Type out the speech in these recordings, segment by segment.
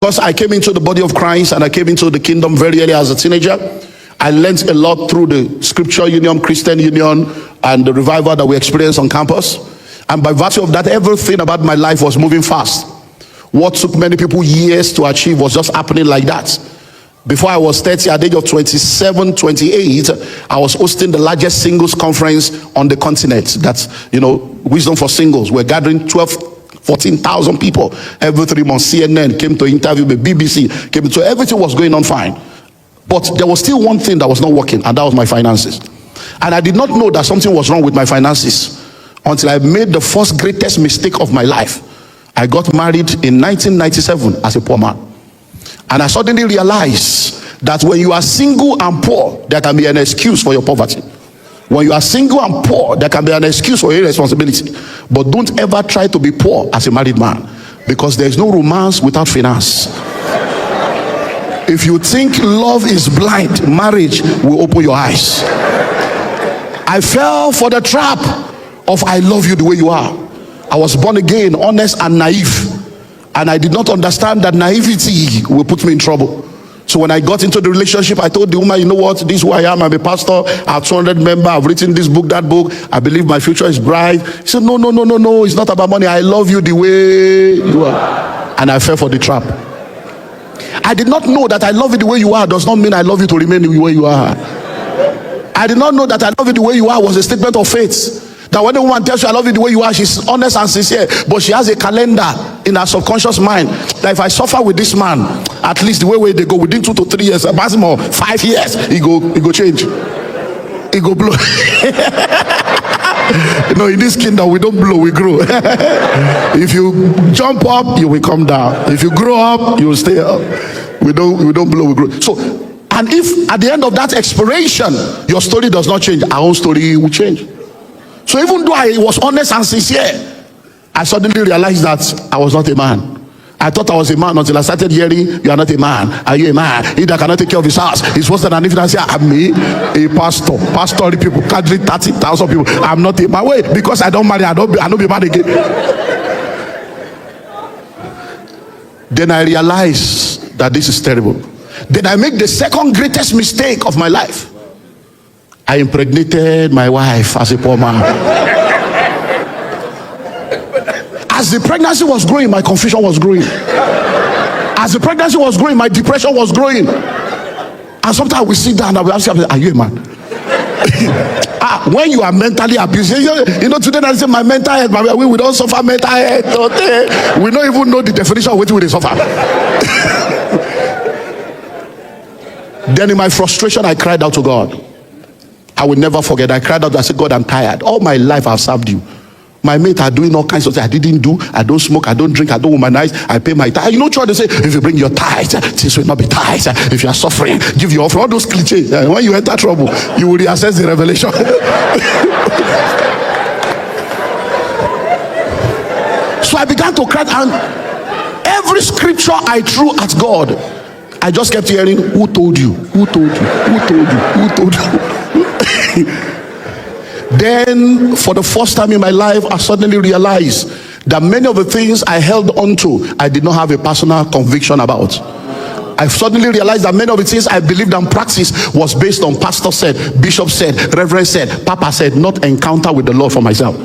Because I came into the body of Christ and I came into the kingdom very early as a teenager, I learned a lot through the Scripture Union, Christian Union, and the revival that we experienced on campus. And by virtue of that, everything about my life was moving fast. What took many people years to achieve was just happening like that. Before I was 30, at the age of 27, 28, I was hosting the largest singles conference on the continent. That's, Wisdom for Singles. We're gathering 14,000 people every 3 months. CNN came to interview me, BBC came to, everything was going on fine. But there was still one thing that was not working, and that was my finances. And I did not know that something was wrong with my finances until I made the first greatest mistake of my life. I got married in 1997 as a poor man. And I suddenly realized that when you are single and poor, there can be an excuse for your poverty. When you are single and poor, there can be an excuse for irresponsibility. But don't ever try to be poor as a married man, because there is no romance without finance. If you think love is blind, marriage will open your eyes. I fell for the trap of I love you the way you are. I was born again, honest and naive. And I did not understand that naivety will put me in trouble. So when I got into the relationship, I told the woman, you know what, this is who I am. I'm a pastor. I have 200 members. I've written this book, that book. I believe my future is bright. She said, no. It's not about money. I love you the way you are. And I fell for the trap. I did not know that I love you the way you are does not mean I love you to remain the way you are. I did not know that I love you the way you are was a statement of faith. That when a woman tells you I love you the way you are, she's honest and sincere, but she has a calendar in her subconscious mind that if I suffer with this man, at least the way they go within 2 to 3 years, maximum 5 years, he go change, he go blow. In this kingdom we don't blow, we grow. If you jump up, you will come down. If you grow up, you will stay up. We don't blow, we grow. So, and if at the end of that expiration your story does not change, our own story will change. So even though I was honest and sincere, I suddenly realized that I was not a man. I thought I was a man until I started hearing, you are not a man. Are you a man? He that cannot take care of his house is worse than an infant. I say, I'm me, a pastor. Pastoral people, gathering 30,000 people. I'm not a man. Wait, because I don't marry, I don't be man again. Then I realized that this is terrible. Then I make the second greatest mistake of my life. I impregnated my wife as a poor man. As the pregnancy was growing, my confusion was growing. As the pregnancy was growing, my depression was growing. And sometimes we sit down and we ask, are you a man? When you are mentally abused, today I say my mental health, we don't suffer mental health. We don't even know the definition of what we suffer. Then in my frustration, I cried out to God. I will never forget. I cried out. I said, God, I'm tired. All my life I've served you. My mates are doing all kinds of things I didn't do. I don't smoke. I don't drink. I don't womanize. I pay my tithe. Try to say, if you bring your tithe, this will not be tithe. If you are suffering, give your offering. All those cliches. When you enter trouble, you will reassess the revelation. So I began to cry, and every scripture I threw at God, I just kept hearing, who told you? Who told you? Who told you? Who told you? Then for the first time in my life, I suddenly realized that many of the things I held on to, I did not have a personal conviction about. I suddenly realized that many of the things I believed and practiced was based on pastor said, bishop said, reverend said, papa said, not encounter with the Lord for myself.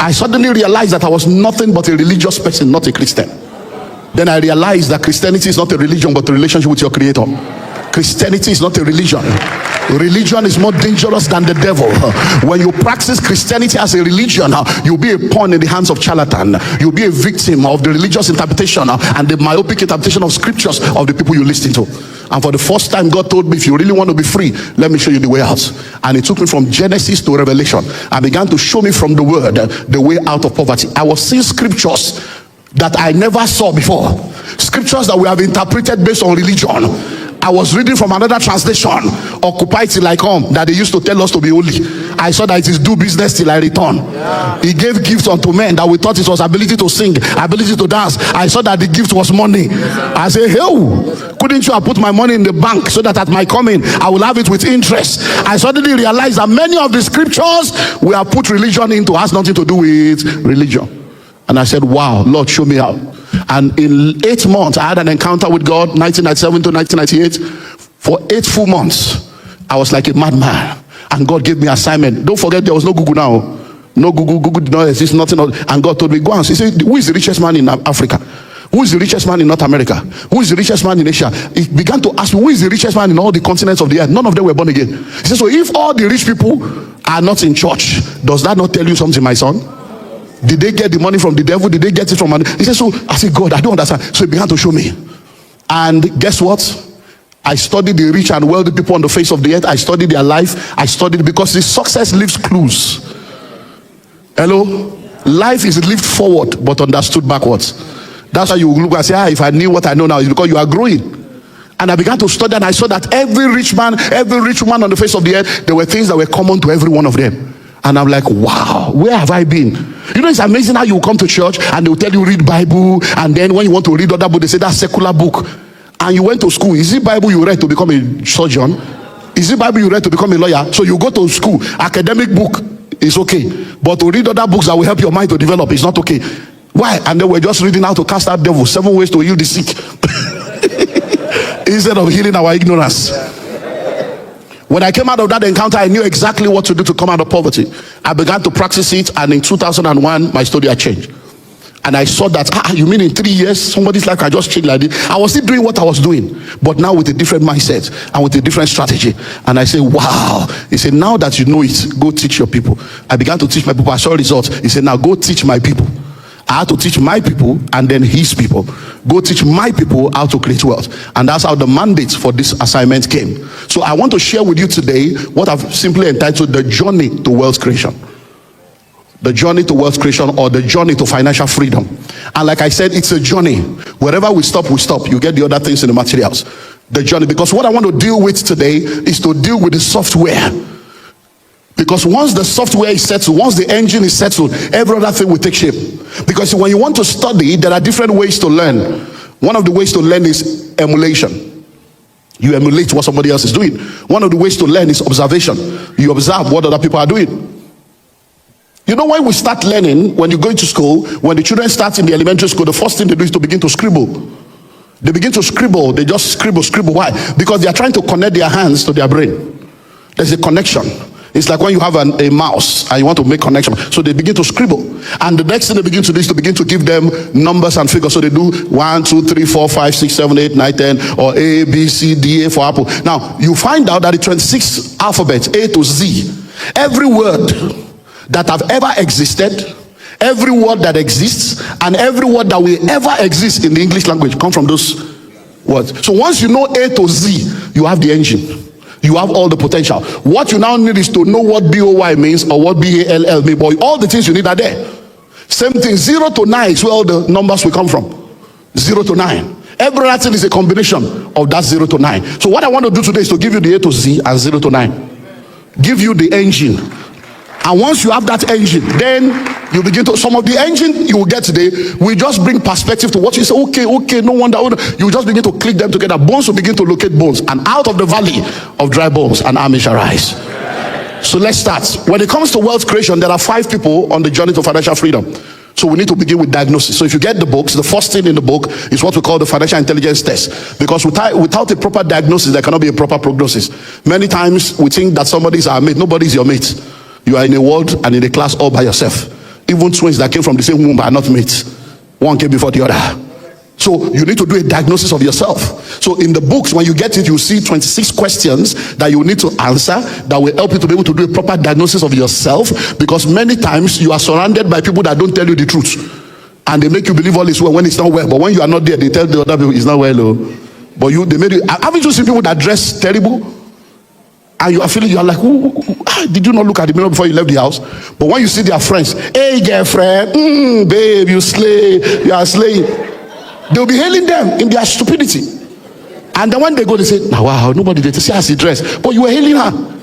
I suddenly realized that I was nothing but a religious person, not a Christian. Then I realized that Christianity is not a religion but a relationship with your creator. Christianity is not a religion. Religion is more dangerous than the devil. When you practice Christianity as a religion, you'll be a pawn in the hands of charlatan. You'll be a victim of the religious interpretation and the myopic interpretation of scriptures of the people you listen to. And for the first time, God told me, if you really want to be free, let me show you the way out. And He took me from Genesis to Revelation and began to show me from the word the way out of poverty. I was seeing scriptures that I never saw before. Scriptures that we have interpreted based on religion. I was reading from another translation, Occupy till I come, that they used to tell us to be holy. I saw that it is do business till I return. He gave gifts unto men that we thought it was ability to sing, ability to dance. I saw that the gift was money. I said, hey, couldn't you have put my money in the bank so that at my coming I will have it with interest? I suddenly realized that many of the scriptures we have put religion into has nothing to do with religion. And I said, wow, Lord, show me how. And in 8 months, I had an encounter with God, 1997 to 1998. For 8 full months, I was like a madman. And God gave me assignment. Don't forget, there was no Google now. No Google. Google did not exist, nothing. And God told me, go and see. He said, who is the richest man in Africa? Who is the richest man in North America? Who is the richest man in Asia? He began to ask me, who is the richest man in all the continents of the earth? None of them were born again. He said, so if all the rich people are not in church, does that not tell you something, my son? Did they get the money from the devil? Did they get it from money? He said, so I said, God, I don't understand. So he began to show me. And guess what? I studied the rich and wealthy people on the face of the earth. I studied their life. I studied because the success leaves clues. Hello? Life is lived forward but understood backwards. That's why you look and say, if I knew what I know now, it's because you are growing. And I began to study, and I saw that every rich man, every rich woman on the face of the earth, there were things that were common to every one of them. And I'm like, wow, where have I been? You know, it's amazing how you come to church and they'll tell you read Bible, and then when you want to read other book, they say that's secular book. And you went to school. Is it Bible you read to become a surgeon? Is it Bible you read to become a lawyer? So you go to school, academic book is okay, but to read other books that will help your mind to develop is not okay. Why? And then we're just reading how to cast out devils, 7 ways to heal the sick, instead of healing our ignorance. When I came out of that encounter, I knew exactly what to do to come out of poverty. I began to practice it, and in 2001, my story had changed. And I saw that, you mean in 3 years, somebody's life can just change like this? I was still doing what I was doing, but now with a different mindset and with a different strategy. And I say, wow. He said, now that you know it, go teach your people. I began to teach my people. I saw results. He said, now go teach my people. I had to teach my people and then his people. Go teach my people how to create wealth. And that's how the mandate for this assignment came. So I want to share with you today what I've simply entitled the journey to wealth creation. The journey to wealth creation, or the journey to financial freedom. And like I said, it's a journey. Wherever we stop, we stop. You get the other things in the materials. The journey. Because what I want to deal with today is to deal with the software. Because once the software is settled, once the engine is settled, every other thing will take shape. Because when you want to study, there are different ways to learn. One of the ways to learn is emulation. You emulate what somebody else is doing. One of the ways to learn is observation. You observe what other people are doing. You know, when we start learning, when you go into school, when the children start in the elementary school, the first thing they do is to begin to scribble. They begin to scribble. They just scribble. Why? Because they are trying to connect their hands to their brain. There's a connection. It's like when you have a mouse and you want to make connection. So they begin to scribble. And the next thing they begin to do is to begin to give them numbers and figures. So they do 1, 2, 3, 4, 5, 6, 7, 8, 9, 10, or A, B, C, D, A for apple. Now, you find out that the 26 alphabets, A to Z, every word that have ever existed, every word that exists, and every word that will ever exist in the English language come from those words. So once you know A to Z, you have the engine. You have all the potential. What you now need is to know what BOY means or what BALL means. But all the things you need are there. Same thing, 0 to 9 is where all the numbers will come from. 0 to 9. Every other thing is a combination of that 0 to 9. So what I want to do today is to give you the A to Z and 0 to 9. Give you the engine. And once you have that engine, then you begin to, some of the engine you will get today, we just bring perspective to what you say, okay, no wonder. You just begin to click them together. Bones will begin to locate bones. And out of the valley of dry bones, an army shall rise. So let's start. When it comes to wealth creation, there are 5 people on the journey to financial freedom. So we need to begin with diagnosis. So if you get the books, the first thing in the book is what we call the financial intelligence test. Because without a proper diagnosis, there cannot be a proper prognosis. Many times we think that somebody is our mate. Nobody is your mate. You are in a world and in a class all by yourself. Even twins that came from the same womb are not mates. One came before the other. So you need to do a diagnosis of yourself. So in the books, when you get it, you see 26 questions that you need to answer that will help you to be able to do a proper diagnosis of yourself. Because many times you are surrounded by people that don't tell you the truth. And they make you believe all is well when it's not well. But when you are not there, they tell the other people it's not well. Oh. But they made you. Haven't you seen people that dress terrible? And you are feeling, you are like, did you not look at the mirror before you left the house? But when you see their friends, hey girlfriend, babe, you slay, you are slaying. They'll be hailing them in their stupidity. And then when they go, they say, wow, nobody did see how she dressed. But you were hailing her.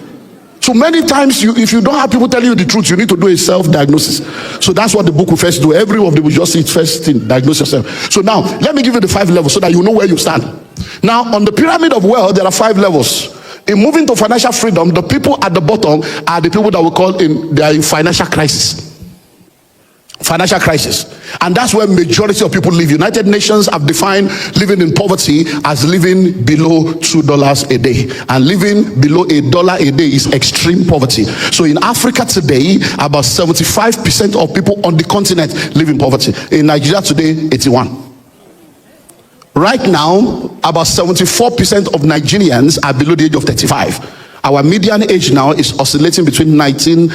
So many times, if you don't have people telling you the truth, you need to do a self-diagnosis. So that's what the book will first do. Every one of them will just see it first thing, diagnose yourself. So now, let me give you the 5 levels so that you know where you stand. Now, on the pyramid of wealth, there are 5 levels. In moving to financial freedom, the people at the bottom are the people that we call they are in financial crisis. Financial crisis. And that's where majority of people live. United Nations have defined living in poverty as living below $2 a day. And living below $1 a day is extreme poverty. So in Africa today, about 75% of people on the continent live in poverty. In Nigeria today, 81%. Right now, about 74% of Nigerians are below the age of 35. Our median age now is oscillating between 19.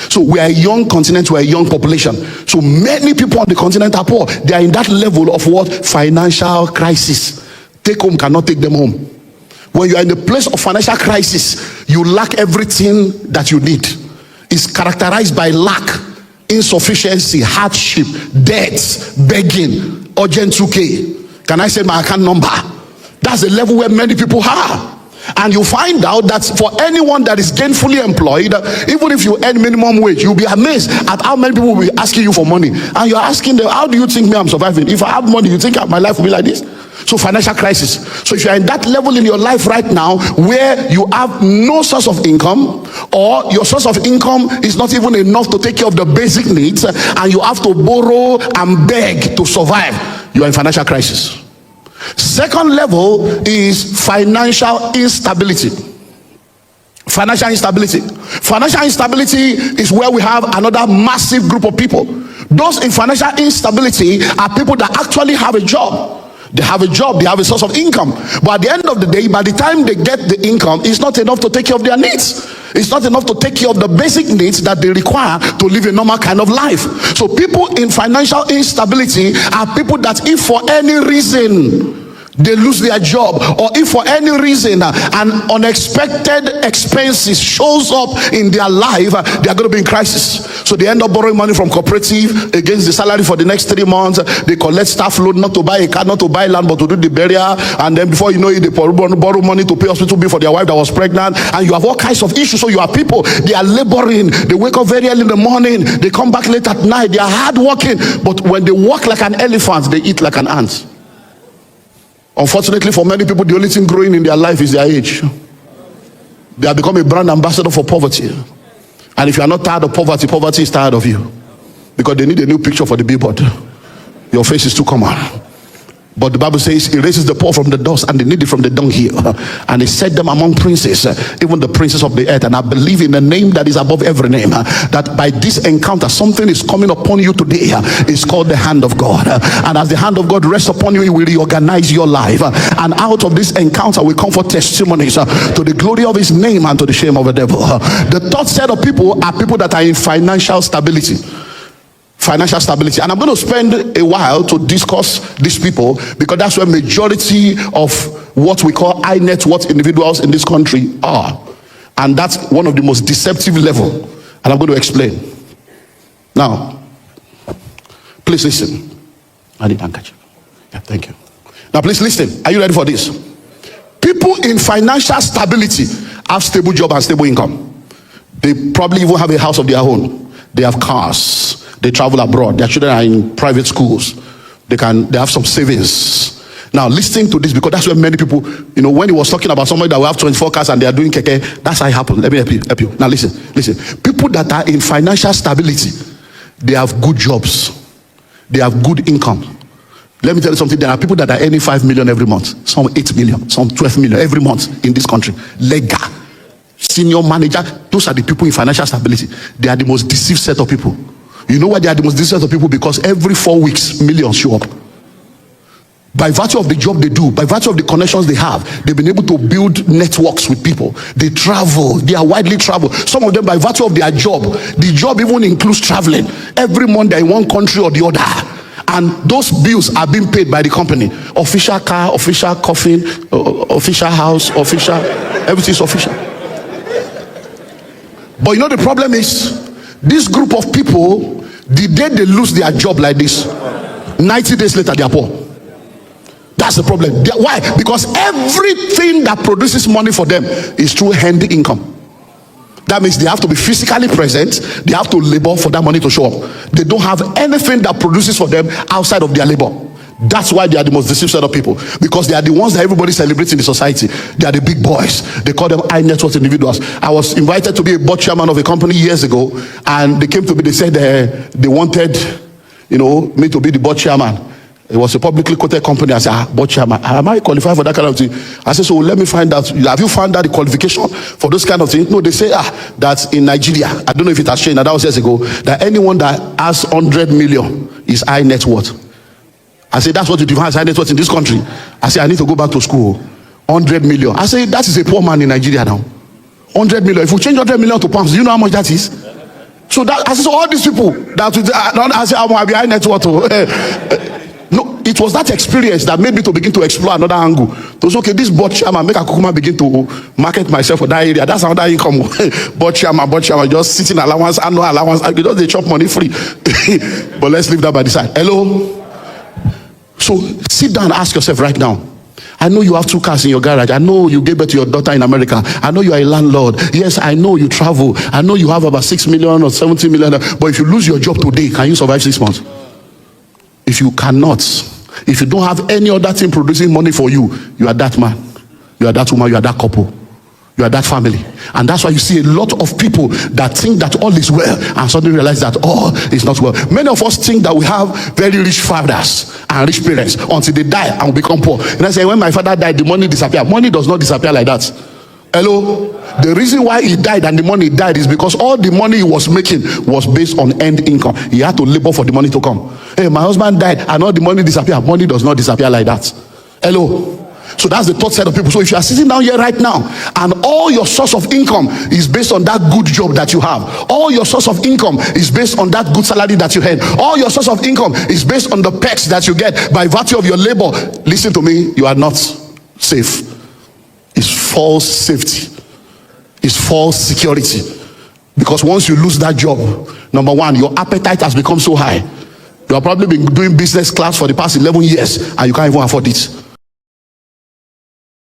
So we are a young continent, we are a young population. So many people on the continent are poor. They are in that level of what? Financial crisis. Take home cannot take them home. When you are in a place of financial crisis, you lack everything that you need. It's characterized by lack, insufficiency, hardship, debts, begging, urgent 2K. Can I say my account number? That's the level where many people are. And you find out that for anyone that is gainfully employed, even if you earn minimum wage, you'll be amazed at how many people will be asking you for money. And you're asking them, how do you think me I'm surviving? If I have money, you think my life will be like this? So financial crisis. So if you're in that level in your life right now where you have no source of income, or your source of income is not even enough to take care of the basic needs, and you have to borrow and beg to survive, you are in financial crisis. Second level is financial instability. Financial instability. Financial instability is where we have another massive group of people. Those in financial instability are people that actually have a job. They have a job, they have a source of income. But at the end of the day, by the time they get the income, it's not enough to take care of their needs. It's not enough to take care of the basic needs that they require to live a normal kind of life. So people in financial instability are people that if for any reason they lose their job, or if for any reason an unexpected expenses shows up in their life, they are going to be in crisis. So they end up borrowing money from cooperative against the salary for the next 3 months. They collect staff loan, not to buy a car, not to buy land, but to do the burial. And then before you know it, they borrow money to pay hospital bill for their wife that was pregnant. And you have all kinds of issues. So you have people, they are laboring. They wake up very early in the morning. They come back late at night. They are hard working. But when they walk like an elephant, they eat like an ant. Unfortunately for many people, the only thing growing in their life is their age. They have become a brand ambassador for poverty. And if you are not tired of poverty, poverty is tired of you. Because they need a new picture for the billboard. Your face is too common. But the Bible says he raises the poor from the dust and the needy from the dunghill, and he set them among princes, even the princes of the earth. And I believe in the name that is above every name, that by this encounter something is coming upon you today. It's called the hand of God, and as the hand of God rests upon you, it will reorganize your life, and out of this encounter will come for testimonies to the glory of his name and to the shame of the devil. The third set of people are people that are in financial stability. Financial stability. And I'm going to spend a while to discuss these people, because that's where majority of what we call high net worth individuals in this country are. And that's one of the most deceptive level. And I'm going to explain. Now, please listen. I need handkerchief. Yeah, thank you. Now please listen. Are you ready for this? People in financial stability have stable job and stable income. They probably even have a house of their own. They have cars. They travel abroad. Their children are in private schools. They have some savings. Now, listening to this, because that's where many people, when he was talking about somebody that will have 24 cars and they are doing keke, that's how it happened. Let me help you. Now listen. People that are in financial stability, they have good jobs. They have good income. Let me tell you something. There are people that are earning 5 million every month. Some 8 million, some 12 million every month in this country. Lega, senior manager, those are the people in financial stability. They are the most deceived set of people. You know why they are the most deceived set of people? Because every 4 weeks, millions show up. By virtue of the job they do, by virtue of the connections they have, they've been able to build networks with people. They travel, they are widely traveled. Some of them, by virtue of their job, the job even includes traveling. Every month they're in one country or the other. And those bills are being paid by the company. Official car, official coffin, official house, official, everything's official. But the problem is, this group of people, the day they lose their job like this, 90 days later they are poor. That's the problem. Why? Because everything that produces money for them is through hand income. That means they have to be physically present. They have to labor for that money to show up. They don't have anything that produces for them outside of their labor. That's why they are the most deceived set of people, because they are the ones that everybody celebrates in the society. They are the big boys. They call them high net worth individuals. I was invited to be a board chairman of a company years ago, and they came to me. They said they wanted, me to be the board chairman. It was a publicly quoted company. I said, board chairman, am I qualified for that kind of thing? I said, so let me find out. Have you found out the qualification for those kind of things? No, they say that in Nigeria, I don't know if it has changed. That was years ago. That anyone that has 100 million is high net worth. I say, that's what you define as high net worth in this country. I say, I need to go back to school. 100 million. I say, that is a poor man in Nigeria now. 100 million. If we change 100 million to pounds, do you know how much that is? So that, I say, so all these people that I say, I be high net worth. No, it was that experience that made me to begin to explore another angle. So okay, this board chairman, make a kukuma begin to market myself for that area. That's another income. board chairman, just sitting allowance, annual allowance. Just they chop money free. But let's leave that by the side. Hello. So sit down and ask yourself right now. I know you have 2 cars in your garage. I know you gave birth to your daughter in America. I know you are a landlord. Yes, I know you travel. I know you have about 6 million or 70 million. But if you lose your job today, can you survive 6 months? If you cannot, if you don't have any other thing producing money for you, you are that man, you are that woman, you are that couple, you are that family. And that's why you see a lot of people that think that all is well and suddenly realize that all is not well. Many of us think that we have very rich fathers and rich parents until they die and we become poor. And I say, when my father died, the money disappeared. Money does not disappear like that. Hello? The reason why he died and the money died is because all the money he was making was based on end income. He had to labor for the money to come. Hey, my husband died and all the money disappeared. Money does not disappear like that. Hello? So that's the third set of people. So if you are sitting down here right now and all your source of income is based on that good job that you have, all your source of income is based on that good salary that you had, all your source of income is based on the perks that you get by virtue of your labor, listen to me, you are not safe. It's false safety. It's false security. Because once you lose that job, number one, your appetite has become so high. You have probably been doing business class for the past 11 years and you can't even afford it.